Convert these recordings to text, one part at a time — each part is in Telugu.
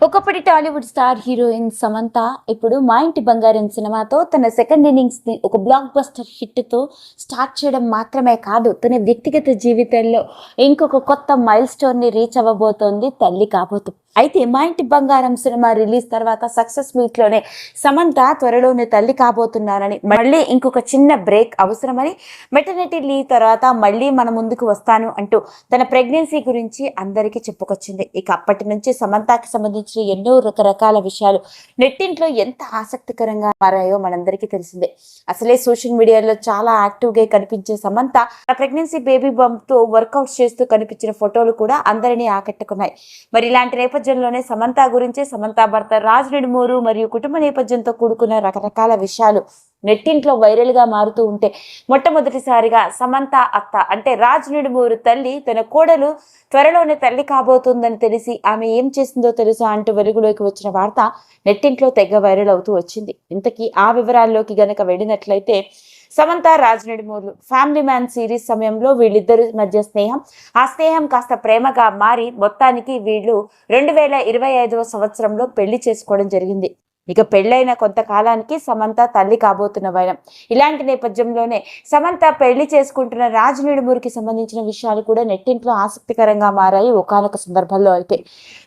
ఒకప్పటి టాలీవుడ్ స్టార్ హీరోయిన్ సమంత ఇప్పుడు మా ఇంటి బంగారం సినిమాతో తన సెకండ్ ఇన్నింగ్స్ ని ఒక బ్లాక్ బస్టర్ హిట్ తో స్టార్ట్ చేయడం మాత్రమే కాదు, తన వ్యక్తిగత జీవితంలో ఇంకొక కొత్త మైల్ స్టోన్ ని రీచ్ అవ్వబోతోంది తల్లి కాబోతుంది. అయితే మా ఇంటి బంగారం సినిమా రిలీజ్ తర్వాత సక్సెస్ మీట్ లోనే సమంత త్వరలోనే తల్లి కాబోతున్నారని, మళ్ళీ ఇంకొక చిన్న బ్రేక్ అవసరమని, మెటర్నిటీ లీవ్ తర్వాత మళ్ళీ మన ముందుకు వస్తాను అంటూ తన ప్రెగ్నెన్సీ గురించి అందరికీ చెప్పుకొచ్చింది. ఇక అప్పటి నుంచి సమంతకి సంబంధించిన ఎన్నో రకరకాల విషయాలు నెట్టింట్లో ఎంత ఆసక్తికరంగా మారాయో మనందరికీ తెలిసిందే. అసలే సోషల్ మీడియాలో చాలా యాక్టివ్ గా కనిపించే సమంత ప్రెగ్నెన్సీ బేబీ బంప్ తో వర్కౌట్ చేస్తూ కనిపించిన ఫోటోలు కూడా అందరినీ ఆకట్టుకున్నాయి. మరి ఇలాంటి నేపథ్యంలోనే సమంత గురించి, సమంత భర్త రాజ్ నిడుమూరు మరియు కుటుంబ నేపథ్యంతో కూడుకున్న రకరకాల విషయాలు నెట్టింట్లో వైరల్ గా మారుతూ ఉంటే, మొట్టమొదటిసారిగా సమంత అత్త అంటే రాజ్ నిడుమూరు తల్లి తన కోడలు త్వరలోనే తల్లి కాబోతుందని తెలిసి ఆమె ఏం చేసిందో తెలుసా అంటూ వెలుగులోకి వచ్చిన వార్త నెట్టింట్లో తెగ వైరల్ అవుతూ వచ్చింది. ఇంతకీ ఆ వివరాల్లోకి గనక వెళ్ళినట్లయితే, Samantha Raj Nidumoru family man series సమయంలో వీళ్ళిద్దరి మధ్య స్నేహం, ఆ స్నేహం కాస్త ప్రేమగా మారి మొత్తానికి వీళ్ళు 2025వ సంవత్సరంలో పెళ్లి చేసుకోవడం జరిగింది. ఇక పెళ్ళైన కొంతకాలానికి సమంత తల్లి కాబోతున్న వైనం. ఇలాంటి నేపథ్యంలోనే సమంత పెళ్లి చేసుకుంటున్న రాజ్ నిడుమూరికి సంబంధించిన విషయాలు కూడా నెట్టింట్లో ఆసక్తికరంగా మారాయి ఒకానొక సందర్భంలో. అయితే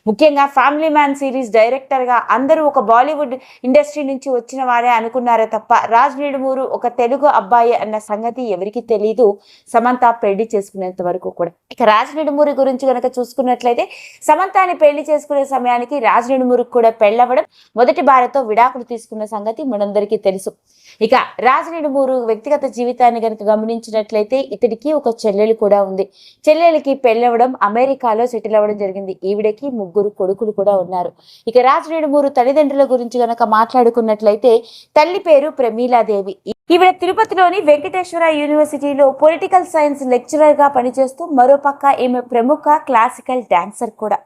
ముఖ్యంగా ఫ్యామిలీ మ్యాన్ సిరీస్ డైరెక్టర్ గా అందరూ ఒక బాలీవుడ్ ఇండస్ట్రీ నుంచి వచ్చిన వారే అనుకున్నారే తప్ప రాజ్ నిడుమూరు ఒక తెలుగు అబ్బాయి అన్న సంగతి ఎవరికి తెలియదు, సమంత పెళ్లి చేసుకునేంత వరకు కూడా. ఇక రాజ్ నిడుమూరి గురించి కనుక చూసుకున్నట్లయితే, సమంతాని పెళ్లి చేసుకునే సమయానికి రాజ్ నిడుమూరికి కూడా పెళ్ళవడం, మొదటి భార్యతో విడాకులు తీసుకున్న సంగతి మనందరికీ తెలుసు. ఇక రాజ్ నిడుమూరు వ్యక్తిగత జీవితాన్ని కనుక గమనించినట్లయితే, ఇతడికి ఒక చెల్లెలు కూడా ఉంది. చెల్లెలికి పెళ్ళవడం, అమెరికాలో సెటిల్ అవ్వడం జరిగింది. ఈవిడకి 3 కొడుకులు కూడా ఉన్నారు. ఇక రాజ్ నిడుమూరు తల్లిదండ్రుల గురించి గనక మాట్లాడుకున్నట్లయితే, తల్లి పేరు ప్రమీలాదేవి. ఈవిడ తిరుపతిలోని వెంకటేశ్వర యూనివర్సిటీలో పొలిటికల్ సైన్స్ లెక్చరర్ గా పనిచేస్తూ, మరోపక్క ఈమె ప్రముఖ క్లాసికల్ డాన్సర్ కూడా.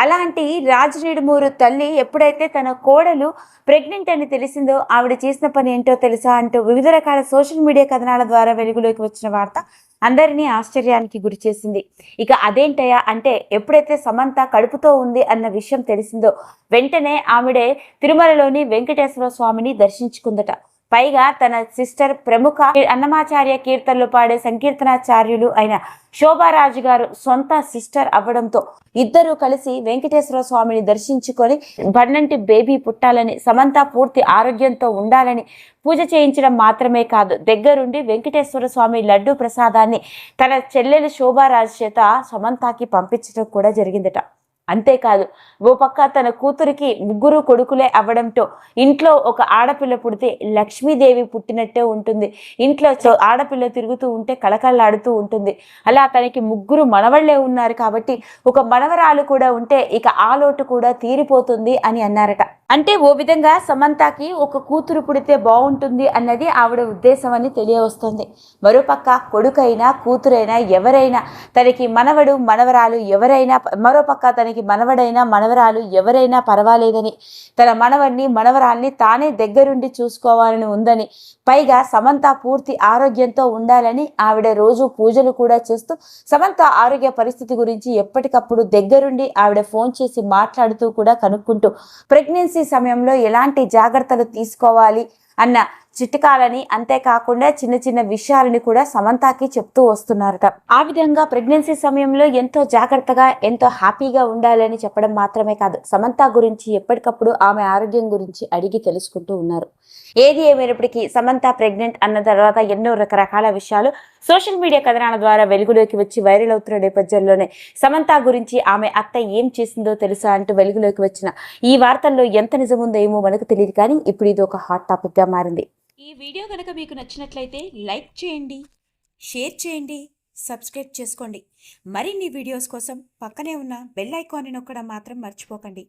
అలాంటి రాజ్ నిడుమూరు తల్లి ఎప్పుడైతే తన కోడలు ప్రెగ్నెంట్ అని తెలిసిందో, ఆవిడ చేసిన పని ఏంటో తెలుసా అంటూ వివిధ రకాల సోషల్ మీడియా కథనాల ద్వారా వెలుగులోకి వచ్చిన వార్త అందరినీ ఆశ్చర్యానికి గురి చేసింది. ఇక అదేంటయా అంటే, ఎప్పుడైతే సమంత కడుపుతో ఉంది అన్న విషయం తెలిసిందో వెంటనే ఆవిడే తిరుమలలోని వెంకటేశ్వర స్వామిని దర్శించుకుందట. పైగా తన సిస్టర్ ప్రముఖ అన్నమాచార్య కీర్తనలు పాడే సంకీర్తనాచార్యులు అయిన శోభారాజు గారు సొంత సిస్టర్ అవ్వడంతో ఇద్దరూ కలిసి వెంకటేశ్వర స్వామిని దర్శించుకొని పన్నంటి బేబీ పుట్టాలని, సమంత పూర్తి ఆరోగ్యంతో ఉండాలని పూజ చేయించడం మాత్రమే కాదు, దగ్గరుండి వెంకటేశ్వర స్వామి లడ్డు ప్రసాదాన్ని తన చెల్లెలు శోభారాజు చేత సమంతకి పంపించడం కూడా జరిగిందట. అంతేకాదు, ఓ పక్క తన కూతురికి 3 కొడుకులే అవ్వడంతో ఇంట్లో ఒక ఆడపిల్ల పుడితే లక్ష్మీదేవి పుట్టినట్టే ఉంటుంది, ఇంట్లో ఆడపిల్ల తిరుగుతూ ఉంటే కళకళలాడుతూ ఉంటుంది. అలా తనకి 3 మనవళ్లే ఉన్నారు కాబట్టి ఒక మనవరాలు కూడా ఉంటే ఇక ఆ లోటు కూడా తీరిపోతుంది అని అన్నారట. అంటే ఓ విధంగా సమంతకి ఒక కూతురు పుడితే బాగుంటుంది అన్నది ఆవిడ ఉద్దేశం అని తెలియవస్తుంది. మరోపక్క కొడుకైనా కూతురైనా ఎవరైనా, తనకి మనవడు మనవరాలు ఎవరైనా, మరోపక్క తనకి మనవడైనా మనవరాలు ఎవరైనా పర్వాలేదని, తన మనవడిని మనవరాల్ని తానే దగ్గరుండి చూసుకోవాలని ఉందని, పైగా సమంత పూర్తి ఆరోగ్యంతో ఉండాలని ఆవిడ రోజు పూజలు కూడా చేస్తూ సమంత ఆరోగ్య పరిస్థితి గురించి ఎప్పటికప్పుడు దగ్గరుండి ఆవిడ ఫోన్ చేసి మాట్లాడుతూ కూడా కనుక్కుంటూ ప్రెగ్నెన్సీ సమయంలో ఎలాంటి జాగ్రత్తలు తీసుకోవాలి అన్న చిట్కాలని, అంతేకాకుండా చిన్న చిన్న విషయాలని కూడా సమంతకి చెప్తూ వస్తున్నారట. ఆ విధంగా ప్రెగ్నెన్సీ సమయంలో ఎంతో జాగ్రత్తగా, ఎంతో హ్యాపీగా ఉండాలని చెప్పడం మాత్రమే కాదు, సమంత గురించి ఎప్పటికప్పుడు ఆమె ఆరోగ్యం గురించి అడిగి తెలుసుకుంటూ ఉన్నారు. ఏది ఏమైనప్పటికీ సమంత ప్రెగ్నెంట్ అన్న తర్వాత ఎన్నో రకరకాల విషయాలు సోషల్ మీడియా కథనాల ద్వారా వెలుగులోకి వచ్చి వైరల్ అవుతున్న నేపథ్యంలోనే సమంత గురించి ఆమె అత్త ఏం చేసిందో తెలుసా అంటూ వెలుగులోకి వచ్చిన ఈ వార్తల్లో ఎంత నిజముందో ఏమో మనకు తెలియదు, కానీ ఇప్పుడు ఇది ఒక హాట్ టాపిక్ గా మారింది. ఈ వీడియో కనుక మీకు నచ్చినట్లయితే లైక్ చేయండి, షేర్ చేయండి, సబ్స్క్రైబ్ చేసుకోండి. మరిన్ని వీడియోస్ కోసం పక్కనే ఉన్న బెల్ ఐకాన్ని నొక్కడం మాత్రం మర్చిపోకండి.